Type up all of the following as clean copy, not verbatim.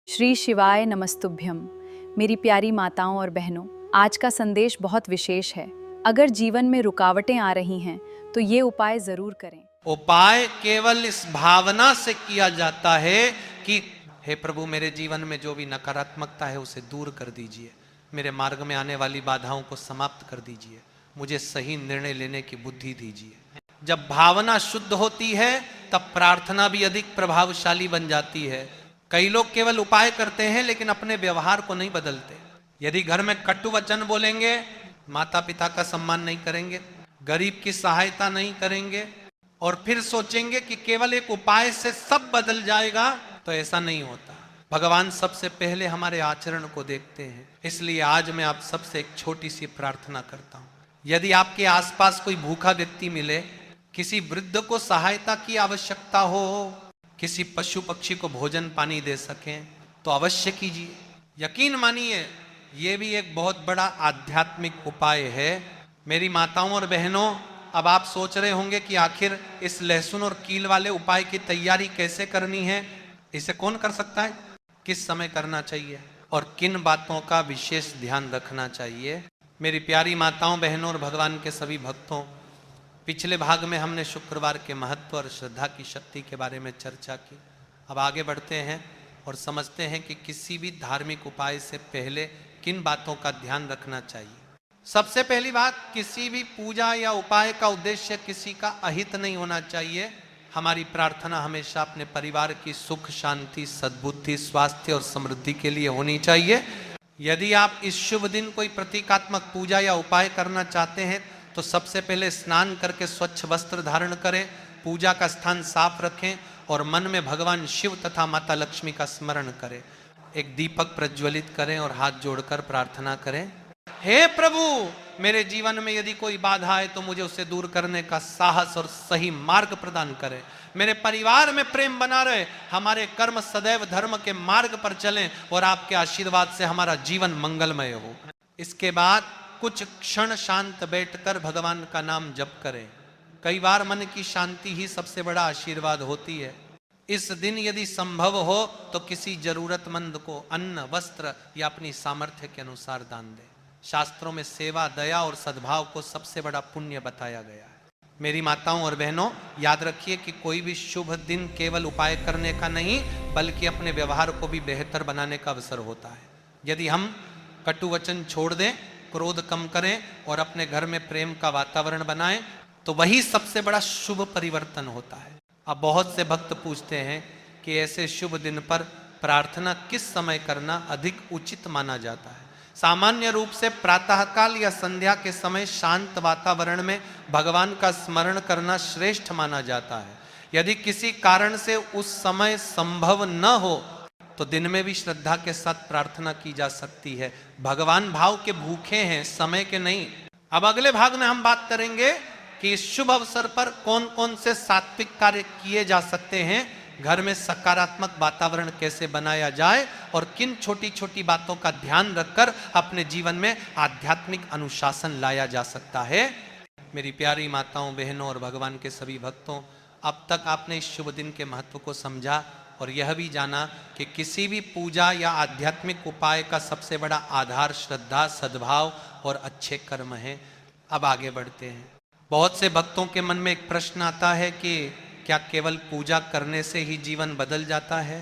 श्री शिवाय नमस्तुभ्यम। मेरी प्यारी माताओं और बहनों, आज का संदेश बहुत विशेष है। अगर जीवन में रुकावटें आ रही हैं तो ये उपाय जरूर करें। उपाय केवल इस भावना से किया जाता है कि हे प्रभु, मेरे जीवन में जो भी नकारात्मकता है उसे दूर कर दीजिए, मेरे मार्ग में आने वाली बाधाओं को समाप्त कर दीजिए, मुझे सही निर्णय लेने की बुद्धि दीजिए। जब भावना शुद्ध होती है तब प्रार्थना भी अधिक प्रभावशाली बन जाती है। कई लोग केवल उपाय करते हैं लेकिन अपने व्यवहार को नहीं बदलते। यदि घर में कटु वचन बोलेंगे, माता पिता का सम्मान नहीं करेंगे, गरीब की सहायता नहीं करेंगे और फिर सोचेंगे कि केवल एक उपाय से सब बदल जाएगा, तो ऐसा नहीं होता। भगवान सबसे पहले हमारे आचरण को देखते हैं। इसलिए आज मैं आप सबसे एक छोटी सी प्रार्थना करता हूं। यदि आपके आसपास कोई भूखा व्यक्ति मिले, किसी वृद्ध को सहायता की आवश्यकता हो, किसी पशु पक्षी को भोजन पानी दे सकें तो अवश्य कीजिए। यकीन मानिए, ये भी एक बहुत बड़ा आध्यात्मिक उपाय है। मेरी माताओं और बहनों, अब आप सोच रहे होंगे कि आखिर इस लहसुन और कील वाले उपाय की तैयारी कैसे करनी है, इसे कौन कर सकता है, किस समय करना चाहिए और किन बातों का विशेष ध्यान रखना चाहिए। मेरी प्यारी माताओं, बहनों और भगवान के सभी भक्तों, पिछले भाग में हमने शुक्रवार के महत्व और श्रद्धा की शक्ति के बारे में चर्चा की। अब आगे बढ़ते हैं और समझते हैं कि किसी भी धार्मिक उपाय से पहले किन बातों का ध्यान रखना चाहिए। सबसे पहली बात, किसी भी पूजा या उपाय का उद्देश्य किसी का अहित नहीं होना चाहिए। हमारी प्रार्थना हमेशा अपने परिवार की सुख शांति, सद्बुद्धि, स्वास्थ्य और समृद्धि के लिए होनी चाहिए। यदि आप इस शुभ दिन कोई प्रतीकात्मक पूजा या उपाय करना चाहते हैं तो सबसे पहले स्नान करके स्वच्छ वस्त्र धारण करें, पूजा का स्थान साफ रखें और मन में भगवान शिव तथा माता लक्ष्मी का स्मरण करें। एक दीपक प्रज्वलित करें और हाथ जोड़कर प्रार्थना करें, हे प्रभु, मेरे जीवन में यदि कोई बाधा है तो मुझे उसे दूर करने का साहस और सही मार्ग प्रदान करें। मेरे परिवार में प्रेम बना रहे, हमारे कर्म सदैव धर्म के मार्ग पर चलें और आपके आशीर्वाद से हमारा जीवन मंगलमय हो। इसके बाद कुछ क्षण शांत बैठकर भगवान का नाम जप करें। कई बार मन की शांति ही सबसे बड़ा आशीर्वाद होती है। इस दिन यदि संभव हो तो किसी जरूरतमंद को अन्न, वस्त्र या अपनी सामर्थ्य के अनुसार दान दें। शास्त्रों में सेवा, दया और सद्भाव को सबसे बड़ा पुण्य बताया गया है। मेरी माताओं और बहनों, याद रखिए कि कोई भी शुभ दिन केवल उपाय करने का नहीं बल्कि अपने व्यवहार को भी बेहतर बनाने का अवसर होता है। यदि हम कटु वचन छोड़ दें, क्रोध कम करें और अपने घर में प्रेम का वातावरण बनाएं तो वही सबसे बड़ा शुभ परिवर्तन होता है। अब बहुत से भक्त पूछते हैं कि ऐसे शुभ दिन पर प्रार्थना किस समय करना अधिक उचित माना जाता है। सामान्य रूप से प्रातःकाल या संध्या के समय शांत वातावरण में भगवान का स्मरण करना श्रेष्ठ माना जाता है। यदि किसी कारण से उस समय संभव न हो तो दिन में भी श्रद्धा के साथ प्रार्थना की जा सकती है। भगवान भाव के भूखे हैं, समय के नहीं। अब अगले भाग में हम बात करेंगे कि इस शुभ अवसर पर कौन कौन से सात्विक कार्य किए जा सकते हैं, घर में सकारात्मक वातावरण कैसे बनाया जाए और किन छोटी छोटी बातों का ध्यान रखकर अपने जीवन में आध्यात्मिक अनुशासन लाया जा सकता है। मेरी प्यारी माताओं, बहनों और भगवान के सभी भक्तों, अब तक आपने इस शुभ दिन के महत्व को समझा और यह भी जाना कि किसी भी पूजा या आध्यात्मिक उपाय का सबसे बड़ा आधार श्रद्धा, सद्भाव और अच्छे कर्म है। अब आगे बढ़ते हैं। बहुत से भक्तों के मन में एक प्रश्न आता है कि क्या केवल पूजा करने से ही जीवन बदल जाता है।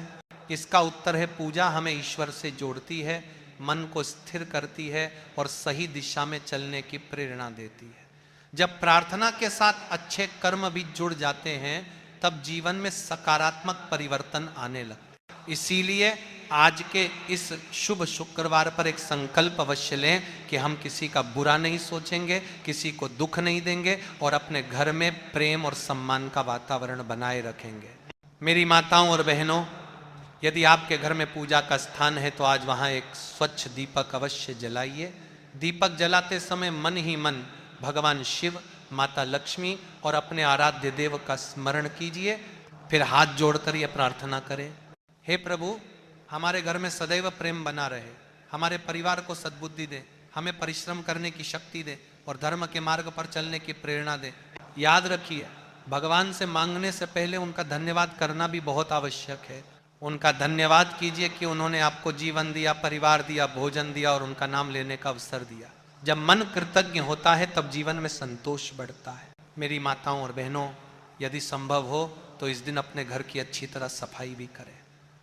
इसका उत्तर है, पूजा हमें ईश्वर से जोड़ती है, मन को स्थिर करती है और सही दिशा में चलने की प्रेरणा देती है। जब प्रार्थना के साथ अच्छे कर्म भी जुड़ जाते हैं तब जीवन में सकारात्मक परिवर्तन आने लगता। इसीलिए आज के इस शुभ शुक्रवार पर एक संकल्प अवश्य लें कि हम किसी का बुरा नहीं सोचेंगे, किसी को दुख नहीं देंगे और अपने घर में प्रेम और सम्मान का वातावरण बनाए रखेंगे। मेरी माताओं और बहनों, यदि आपके घर में पूजा का स्थान है तो आज वहाँ एक स्वच्छ दीपक अवश्य जलाइए। दीपक जलाते समय मन ही मन भगवान शिव, माता लक्ष्मी और अपने आराध्य देव का स्मरण कीजिए। फिर हाथ जोड़कर यह प्रार्थना करें, हे प्रभु, हमारे घर में सदैव प्रेम बना रहे, हमारे परिवार को सद्बुद्धि दे, हमें परिश्रम करने की शक्ति दे और धर्म के मार्ग पर चलने की प्रेरणा दे। याद रखिए, भगवान से मांगने से पहले उनका धन्यवाद करना भी बहुत आवश्यक है। उनका धन्यवाद कीजिए कि उन्होंने आपको जीवन दिया, परिवार दिया, भोजन दिया और उनका नाम लेने का अवसर दिया। जब मन कृतज्ञ होता है तब जीवन में संतोष बढ़ता है। मेरी माताओं और बहनों, यदि संभव हो तो इस दिन अपने घर की अच्छी तरह सफाई भी करें।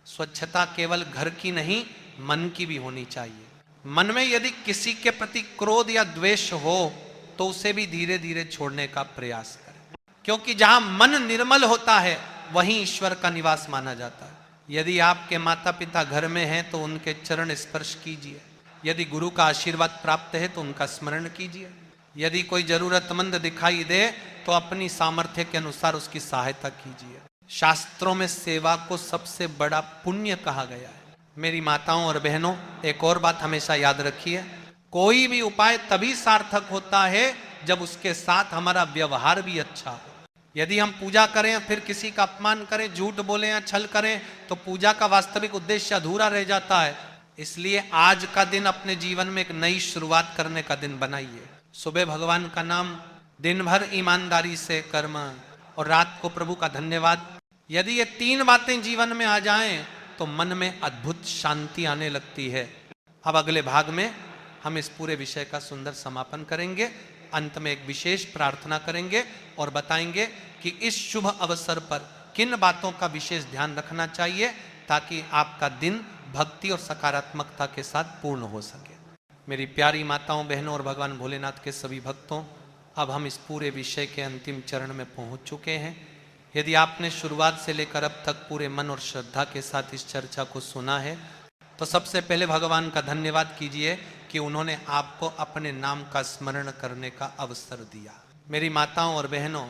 स्वच्छता केवल घर की नहीं, मन की भी होनी चाहिए। मन में यदि किसी के प्रति क्रोध या द्वेष हो तो उसे भी धीरे धीरे छोड़ने का प्रयास करें, क्योंकि जहां मन निर्मल होता है वहीं ईश्वर का निवास माना जाता है। यदि आपके माता पिता घर में हैं तो उनके चरण स्पर्श कीजिए। यदि गुरु का आशीर्वाद प्राप्त है तो उनका स्मरण कीजिए। यदि कोई जरूरतमंद दिखाई दे तो अपनी सामर्थ्य के अनुसार उसकी सहायता कीजिए। शास्त्रों में सेवा को सबसे बड़ा पुण्य कहा गया है। मेरी माताओं और बहनों, एक और बात हमेशा याद रखिए, कोई भी उपाय तभी सार्थक होता है जब उसके साथ हमारा व्यवहार भी अच्छा हो। यदि हम पूजा करें फिर किसी का अपमान करें, झूठ बोले या छल करें तो पूजा का वास्तविक उद्देश्य अधूरा रह जाता है। इसलिए आज का दिन अपने जीवन में एक नई शुरुआत करने का दिन बनाइए। सुबह भगवान का नाम, दिन भर ईमानदारी से कर्म और रात को प्रभु का धन्यवाद। यदि ये तीन बातें जीवन में आ जाएं तो मन में अद्भुत शांति आने लगती है। अब अगले भाग में हम इस पूरे विषय का सुंदर समापन करेंगे। अंत में एक विशेष प्रार्थना करेंगे और बताएंगे कि इस शुभ अवसर पर किन बातों का विशेष ध्यान रखना चाहिए ताकि आपका दिन भक्ति और सकारात्मकता के साथ पूर्ण हो सके। मेरी प्यारी माताओं, बहनों और भगवान भोलेनाथ के सभी भक्तों, अब हम इस पूरे विषय के अंतिम चरण में पहुंच चुके हैं। यदि आपने शुरुआत से लेकर अब तक पूरे मन और श्रद्धा के साथ इस चर्चा को सुना है तो सबसे पहले भगवान का धन्यवाद कीजिए कि उन्होंने आपको अपने नाम का स्मरण करने का अवसर दिया। मेरी माताओं और बहनों,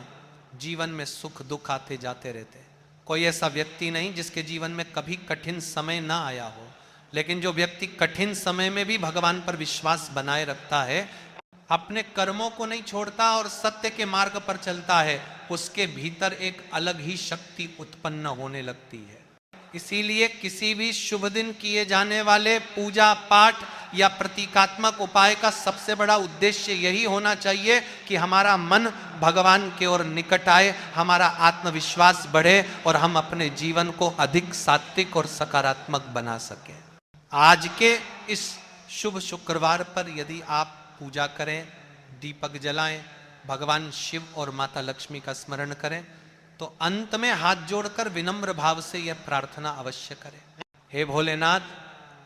जीवन में सुख दुख आते जाते रहते हैं। कोई ऐसा व्यक्ति नहीं जिसके जीवन में कभी कठिन समय ना आया हो, लेकिन जो व्यक्ति कठिन समय में भी भगवान पर विश्वास बनाए रखता है, अपने कर्मों को नहीं छोड़ता और सत्य के मार्ग पर चलता है, उसके भीतर एक अलग ही शक्ति उत्पन्न होने लगती है। इसीलिए किसी भी शुभ दिन किए जाने वाले पूजा पाठ या प्रतीकात्मक उपाय का सबसे बड़ा उद्देश्य यही होना चाहिए कि हमारा मन भगवान की ओर निकट आए, हमारा आत्मविश्वास बढ़े और हम अपने जीवन को अधिक सात्विक और सकारात्मक बना सकें। आज के इस शुभ शुक्रवार पर यदि आप पूजा करें, दीपक जलाएं, भगवान शिव और माता लक्ष्मी का स्मरण करें तो अंत में हाथ जोड़कर विनम्र भाव से यह प्रार्थना अवश्य करें। हे भोलेनाथ,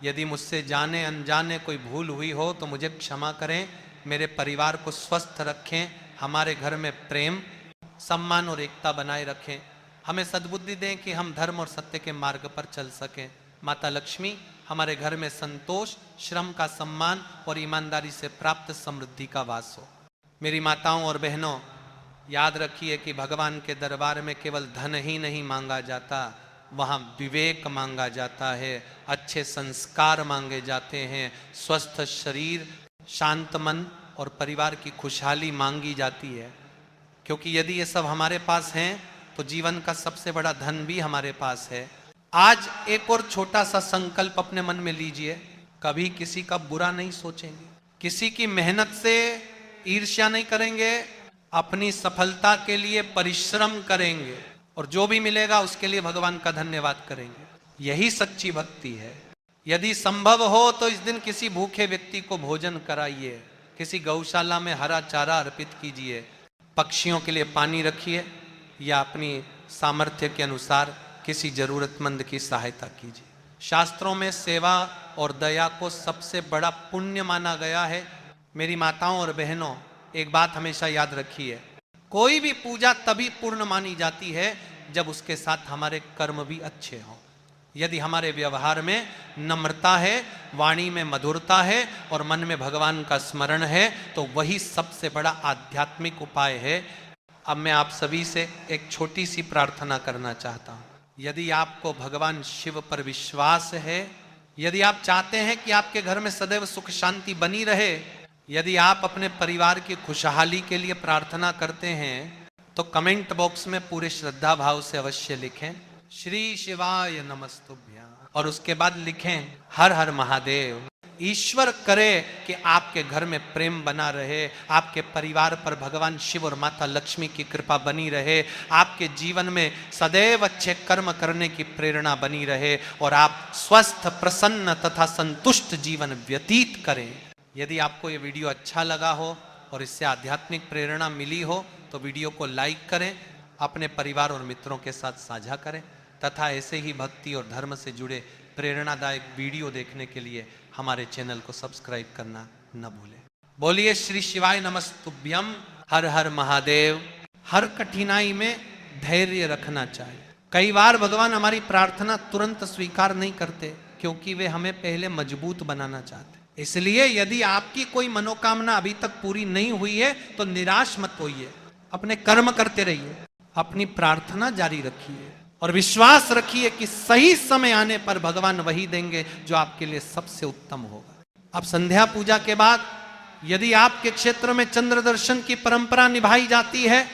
यदि मुझसे जाने अनजाने कोई भूल हुई हो तो मुझे क्षमा करें, मेरे परिवार को स्वस्थ रखें, हमारे घर में प्रेम, सम्मान और एकता बनाए रखें, हमें सद्बुद्धि दें कि हम धर्म और सत्य के मार्ग पर चल सकें। माता लक्ष्मी, हमारे घर में संतोष, श्रम का सम्मान और ईमानदारी से प्राप्त समृद्धि का वास हो। मेरी माताओं और बहनों, याद रखिए कि भगवान के दरबार में केवल धन ही नहीं मांगा जाता, वहाँ विवेक मांगा जाता है, अच्छे संस्कार मांगे जाते हैं, स्वस्थ शरीर, शांत मन और परिवार की खुशहाली मांगी जाती है। क्योंकि यदि ये सब हमारे पास हैं तो जीवन का सबसे बड़ा धन भी हमारे पास है। आज एक और छोटा सा संकल्प अपने मन में लीजिए, कभी किसी का बुरा नहीं सोचेंगे, किसी की मेहनत से ईर्ष्या नहीं करेंगे, अपनी सफलता के लिए परिश्रम करेंगे और जो भी मिलेगा उसके लिए भगवान का धन्यवाद करेंगे। यही सच्ची भक्ति है। यदि संभव हो तो इस दिन किसी भूखे व्यक्ति को भोजन कराइए, किसी गौशाला में हरा चारा अर्पित कीजिए, पक्षियों के लिए पानी रखिए या अपनी सामर्थ्य के अनुसार किसी जरूरतमंद की सहायता कीजिए। शास्त्रों में सेवा और दया को सबसे बड़ा पुण्य माना गया है। मेरी माताओं और बहनों, एक बात हमेशा याद रखिए, कोई भी पूजा तभी पूर्ण मानी जाती है जब उसके साथ हमारे कर्म भी अच्छे हों। यदि हमारे व्यवहार में नम्रता है, वाणी में मधुरता है और मन में भगवान का स्मरण है तो वही सबसे बड़ा आध्यात्मिक उपाय है। अब मैं आप सभी से एक छोटी सी प्रार्थना करना चाहता हूँ। यदि आपको भगवान शिव पर विश्वास है, यदि आप चाहते हैं कि आपके घर में सदैव सुख शांति बनी रहे, यदि आप अपने परिवार की खुशहाली के लिए प्रार्थना करते हैं तो कमेंट बॉक्स में पूरे श्रद्धा भाव से अवश्य लिखें श्री शिवाय नमस्तुभ्यां और उसके बाद लिखें हर हर महादेव। ईश्वर करे कि आपके घर में प्रेम बना रहे, आपके परिवार पर भगवान शिव और माता लक्ष्मी की कृपा बनी रहे, आपके जीवन में सदैव अच्छे कर्म करने की प्रेरणा बनी रहे और आप स्वस्थ, प्रसन्न तथा संतुष्ट जीवन व्यतीत करें। यदि आपको ये वीडियो अच्छा लगा हो और इससे आध्यात्मिक प्रेरणा मिली हो तो वीडियो को लाइक करें, अपने परिवार और मित्रों के साथ साझा करें तथा ऐसे ही भक्ति और धर्म से जुड़े प्रेरणादायक वीडियो देखने के लिए हमारे चैनल को सब्सक्राइब करना न भूलें। बोलिए श्री शिवाय नमस्तुभ्यम। हर हर महादेव। हर कठिनाई में धैर्य रखना चाहिए। कई बार भगवान हमारी प्रार्थना तुरंत स्वीकार नहीं करते क्योंकि वे हमें पहले मजबूत बनाना चाहते। इसलिए यदि आपकी कोई मनोकामना अभी तक पूरी नहीं हुई है तो निराश मत होइए, अपने कर्म करते रहिए, अपनी प्रार्थना जारी रखिए और विश्वास रखिए कि सही समय आने पर भगवान वही देंगे जो आपके लिए सबसे उत्तम होगा। अब संध्या पूजा के बाद यदि आपके क्षेत्र में चंद्र दर्शन की परंपरा निभाई जाती है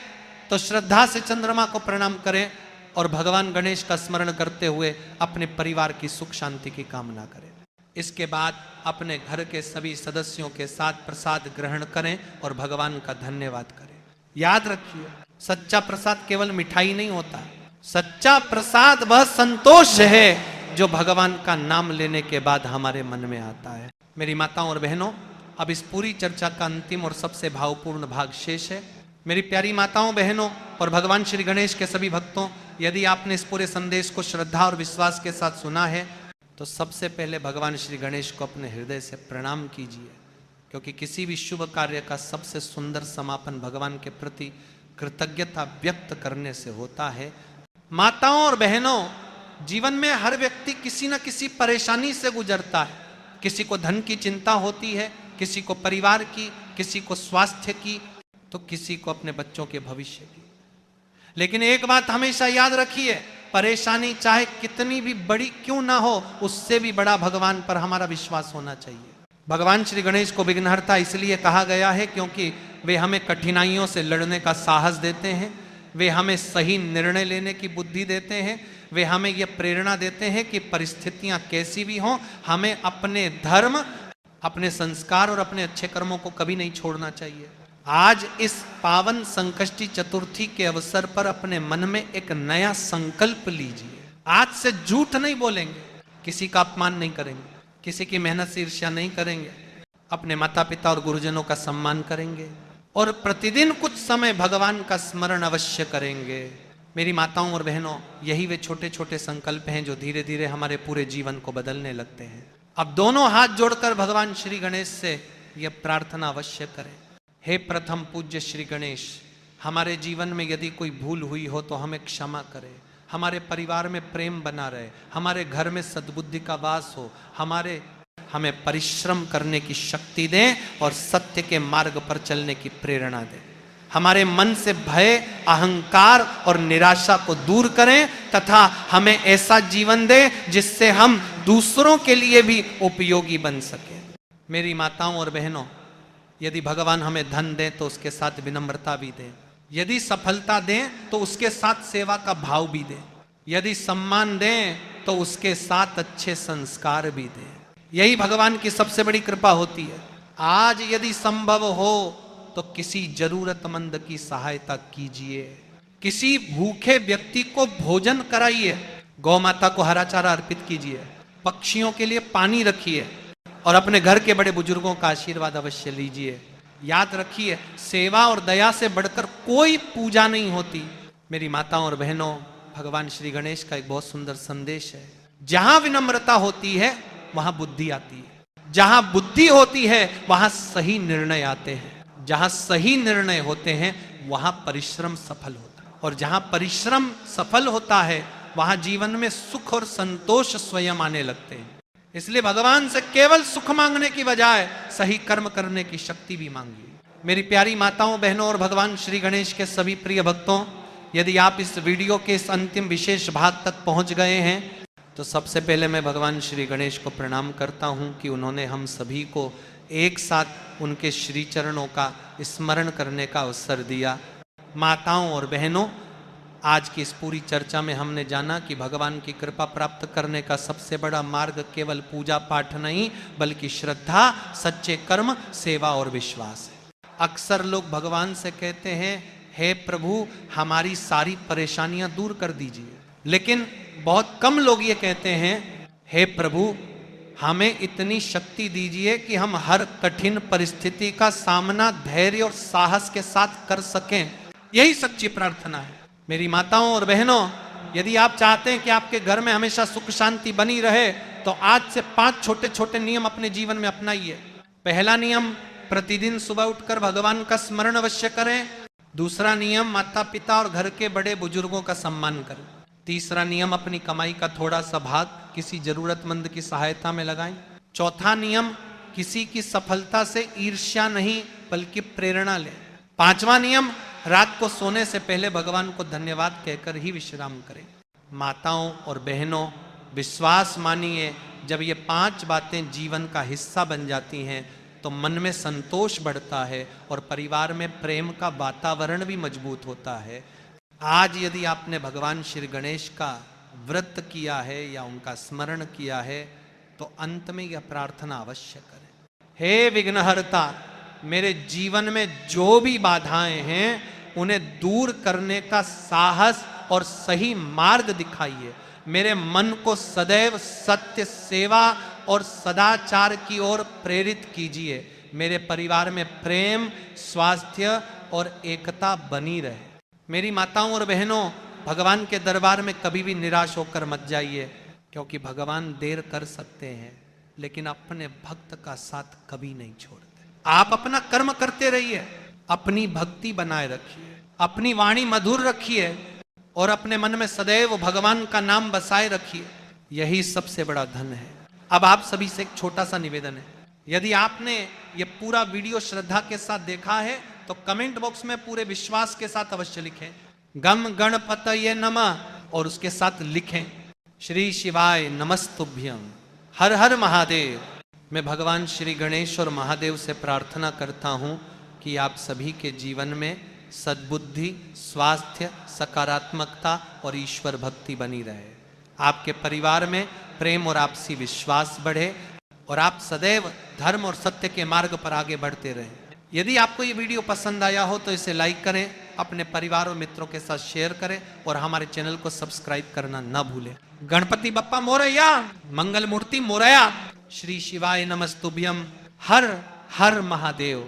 तो श्रद्धा से चंद्रमा को प्रणाम करें और भगवान गणेश का स्मरण करते हुए अपने परिवार की सुख शांति की कामना करें। इसके बाद अपने घर के सभी सदस्यों के साथ प्रसाद ग्रहण करें और भगवान का धन्यवाद करें। याद रखिए, सच्चा प्रसाद केवल मिठाई नहीं होता, सच्चा प्रसाद वह संतोष है जो भगवान का नाम लेने के बाद हमारे मन में आता है। मेरी माताओं और बहनों, अब इस पूरी चर्चा का अंतिम और सबसे भावपूर्ण भाग शेष है। मेरी प्यारी माताओं, बहनों और भगवान श्री गणेश के सभी भक्तों, यदि आपने इस पूरे संदेश को श्रद्धा और विश्वास के साथ सुना है तो सबसे पहले भगवान श्री गणेश को अपने हृदय से प्रणाम कीजिए, क्योंकि किसी भी शुभ कार्य का सबसे सुंदर समापन भगवान के प्रति कृतज्ञता व्यक्त करने से होता है। माताओं और बहनों, जीवन में हर व्यक्ति किसी न किसी परेशानी से गुजरता है। किसी को धन की चिंता होती है, किसी को परिवार की, किसी को स्वास्थ्य की, तो किसी को अपने बच्चों के भविष्य की। लेकिन एक बात हमेशा याद रखिए, परेशानी चाहे कितनी भी बड़ी क्यों ना हो, उससे भी बड़ा भगवान पर हमारा विश्वास होना चाहिए। भगवान श्री गणेश को विघ्नहर्ता इसलिए कहा गया है क्योंकि वे हमें कठिनाइयों से लड़ने का साहस देते हैं, वे हमें सही निर्णय लेने की बुद्धि देते हैं, वे हमें यह प्रेरणा देते हैं कि परिस्थितियां कैसी भी हों, हमें अपने धर्म, अपने संस्कार और अपने अच्छे कर्मों को कभी नहीं छोड़ना चाहिए। आज इस पावन संकष्टी चतुर्थी के अवसर पर अपने मन में एक नया संकल्प लीजिए। आज से झूठ नहीं बोलेंगे, किसी का अपमान नहीं करेंगे, किसी की मेहनत से ईर्ष्या नहीं करेंगे, अपने माता पिता और गुरुजनों का सम्मान करेंगे और प्रतिदिन कुछ समय भगवान का स्मरण अवश्य करेंगे। मेरी माताओं और बहनों, यही वे छोटे छोटे संकल्प हैं जो धीरे धीरे हमारे पूरे जीवन को बदलने लगते हैं। अब दोनों हाथ जोड़कर भगवान श्री गणेश से यह प्रार्थना अवश्य करें, हे प्रथम पूज्य श्री गणेश, हमारे जीवन में यदि कोई भूल हुई हो तो हमें क्षमा करें, हमारे परिवार में प्रेम बना रहे, हमारे घर में सद्बुद्धि का वास हो, हमें परिश्रम करने की शक्ति दें और सत्य के मार्ग पर चलने की प्रेरणा दें। हमारे मन से भय, अहंकार और निराशा को दूर करें तथा हमें ऐसा जीवन दें जिससे हम दूसरों के लिए भी उपयोगी बन सके। मेरी माताओं और बहनों, यदि भगवान हमें धन दें तो उसके साथ विनम्रता भी दें, यदि सफलता दें तो उसके साथ सेवा का भाव भी दें, यदि सम्मान दें तो उसके साथ अच्छे संस्कार भी दें। यही भगवान की सबसे बड़ी कृपा होती है। आज यदि संभव हो तो किसी जरूरतमंद की सहायता कीजिए, किसी भूखे व्यक्ति को भोजन कराइए, गौ माता को हरा चारा अर्पित कीजिए, पक्षियों के लिए पानी रखिए और अपने घर के बड़े बुजुर्गों का आशीर्वाद अवश्य लीजिए। याद रखिए, सेवा और दया से बढ़कर कोई पूजा नहीं होती। मेरी माताओं और बहनों, भगवान श्री गणेश का एक बहुत सुंदर संदेश है, जहां विनम्रता होती है वहां बुद्धि आती है, जहां बुद्धि होती है वहां सही निर्णय आते हैं, जहां सही निर्णय होते हैं वहां परिश्रम सफल होता है और जहां परिश्रम सफल होता है वहां जीवन में सुख और संतोष स्वयं आने लगते हैं। इसलिए भगवान से केवल सुख मांगने की बजाय सही कर्म करने की शक्ति भी मांगिए। मेरी प्यारी माताओं, बहनों और भगवान श्री गणेश के सभी प्रिय भक्तों, यदि आप इस वीडियो के इस अंतिम विशेष भाग तक पहुंच गए हैं तो सबसे पहले मैं भगवान श्री गणेश को प्रणाम करता हूं कि उन्होंने हम सभी को एक साथ उनके श्री चरणों का स्मरण करने का अवसर दिया। माताओं और बहनों, आज की इस पूरी चर्चा में हमने जाना कि भगवान की कृपा प्राप्त करने का सबसे बड़ा मार्ग केवल पूजा पाठ नहीं, बल्कि श्रद्धा, सच्चे कर्म, सेवा और विश्वास है। अक्सर लोग भगवान से कहते हैं, हे प्रभु हमारी सारी परेशानियां दूर कर दीजिए, लेकिन बहुत कम लोग ये कहते हैं, हे प्रभु हमें इतनी शक्ति दीजिए कि हम हर कठिन परिस्थिति का सामना धैर्य और साहस के साथ कर सकें। यही सच्ची प्रार्थना है। मेरी माताओं और बहनों, यदि आप चाहते हैं कि आपके घर में हमेशा सुख शांति बनी रहे, तो आज से 5 छोटे छोटे नियम अपने जीवन में अपनाइए। पहला नियम, प्रतिदिन सुबह उठकर भगवान का स्मरण अवश्य करें। दूसरा नियम, माता पिता और घर के बड़े बुजुर्गों का सम्मान करें। तीसरा नियम, अपनी कमाई का थोड़ा सा भाग किसी जरूरतमंद की सहायता में लगाएं। चौथा नियम, किसी की सफलता से ईर्ष्या नहीं बल्कि प्रेरणा लें। पांचवा नियम, रात को सोने से पहले भगवान को धन्यवाद कहकर ही विश्राम करें। माताओं और बहनों, विश्वास मानिए, जब ये 5 बातें जीवन का हिस्सा बन जाती हैं तो मन में संतोष बढ़ता है और परिवार में प्रेम का वातावरण भी मजबूत होता है। आज यदि आपने भगवान श्री गणेश का व्रत किया है या उनका स्मरण किया है, तो अंत में यह प्रार्थना अवश्य करें, हे विघ्नहर्ता, मेरे जीवन में जो भी बाधाएं हैं उन्हें दूर करने का साहस और सही मार्ग दिखाइए। मेरे मन को सदैव सत्य, सेवा और सदाचार की ओर प्रेरित कीजिए। मेरे परिवार में प्रेम, स्वास्थ्य और एकता बनी रहे। मेरी माताओं और बहनों, भगवान के दरबार में कभी भी निराश होकर मत जाइए, क्योंकि भगवान देर कर सकते हैं लेकिन अपने भक्त का साथ कभी नहीं छोड़ते। आप अपना कर्म करते रहिए, अपनी भक्ति बनाए रखिए, अपनी वाणी मधुर रखिए और अपने मन में सदैव भगवान का नाम बसाए रखिए। यही सबसे बड़ा धन है। अब आप सभी से एक छोटा सा निवेदन है, यदि आपने ये पूरा वीडियो श्रद्धा के साथ देखा है तो कमेंट बॉक्स में पूरे विश्वास के साथ अवश्य लिखें गम गणपतये नमः और उसके साथ लिखें श्री शिवाय नमस्तुभ्यं, हर हर महादेव। मैं भगवान श्री गणेश और महादेव से प्रार्थना करता हूँ कि आप सभी के जीवन में सद्बुद्धि, स्वास्थ्य, सकारात्मकता और ईश्वर भक्ति बनी रहे। आपके परिवार में प्रेम और आपसी विश्वास बढ़े और आप सदैव धर्म और सत्य के मार्ग पर आगे बढ़ते रहें। यदि आपको ये वीडियो पसंद आया हो तो इसे लाइक करें, अपने परिवार और मित्रों के साथ शेयर करें और हमारे चैनल को सब्सक्राइब करना न भूलें। गणपति बप्पा मोरया, मंगल मूर्ति मोरया, श्री शिवाय नमस्तुभ्यं, हर हर महादेव।